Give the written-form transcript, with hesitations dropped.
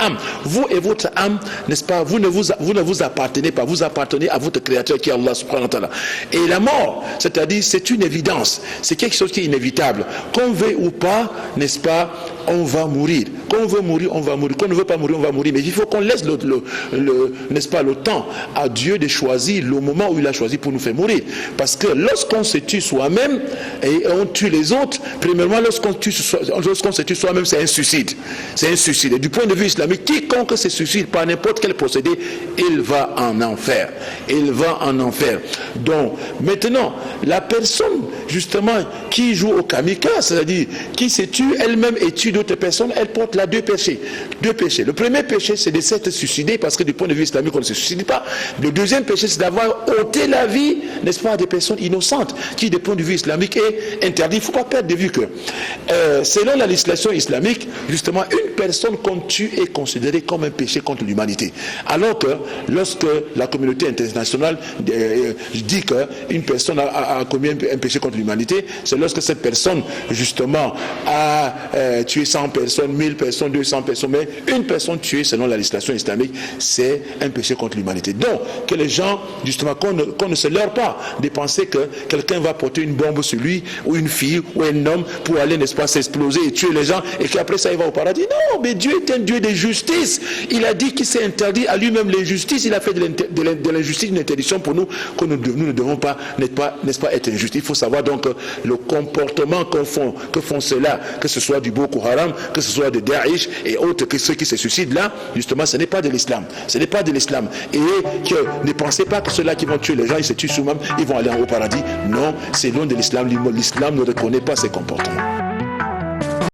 âme. Vous et votre âme, n'est-ce pas, vous ne vous appartenez pas, vous appartenez à votre créateur qui est Allah subhanahu wa ta'ala. Et la mort, c'est-à-dire, c'est une évidence, c'est quelque chose qui est inévitable. Qu'on veuille ou pas, n'est-ce pas, on va mourir. Quand on veut mourir, on va mourir. Quand on ne veut pas mourir, on va mourir. Mais il faut qu'on laisse n'est-ce pas, le temps à Dieu de choisir le moment où il a choisi pour nous faire mourir. Parce que lorsqu'on se tue soi-même et on tue les autres, premièrement, lorsqu'on se tue soi-même, c'est un suicide. C'est un suicide. Et du point de vue islamique, quiconque se suicide par n'importe quel procédé, il va en enfer. Il va en enfer. Donc, maintenant, la personne, justement, qui joue au kamikaze, c'est-à-dire qui se tue elle-même et tue d'autres personnes, elle porte là deux péchés. Deux péchés. Le premier péché, c'est de s'être suicidé, parce que du point de vue islamique, on ne se suicide pas. Le deuxième péché, c'est d'avoir ôté la vie, n'est-ce pas, des personnes innocentes, qui, du point de vue islamique, est interdit. Il ne faut pas perdre de vue que, selon la législation islamique, justement, une personne qu'on tue est considérée comme un péché contre l'humanité. Alors que, lorsque la communauté internationale dit qu'une personne a commis un péché contre l'humanité, c'est lorsque cette personne, justement, a tué 100 personnes, 1000 personnes, 200 personnes, mais une personne tuée selon la législation islamique, c'est un péché contre l'humanité. Donc, que les gens, justement, qu'on ne se leurre pas de penser que quelqu'un va porter une bombe sur lui, ou une fille, ou un homme, pour aller, n'est-ce pas, s'exploser et tuer les gens, et qu'après ça, il va au paradis. Non, mais Dieu est un Dieu de justice. Il a dit qu'il s'est interdit à lui-même l'injustice. Il a fait de l'injustice une interdiction pour nous, que nous ne devons pas, n'est-ce pas, être injustes. Il faut savoir donc le comportement que font ceux-là, que ce soit du Boko Haram, que ce soit de Daesh et autres, que ceux qui se suicident là, justement, ce n'est pas de l'islam. Ce n'est pas de l'islam. Et que ne pensez pas que ceux-là qui vont tuer les gens, ils se tuent sous-même, ils vont aller au paradis. Non, c'est loin de l'islam. L'islam ne reconnaît pas ces comportements.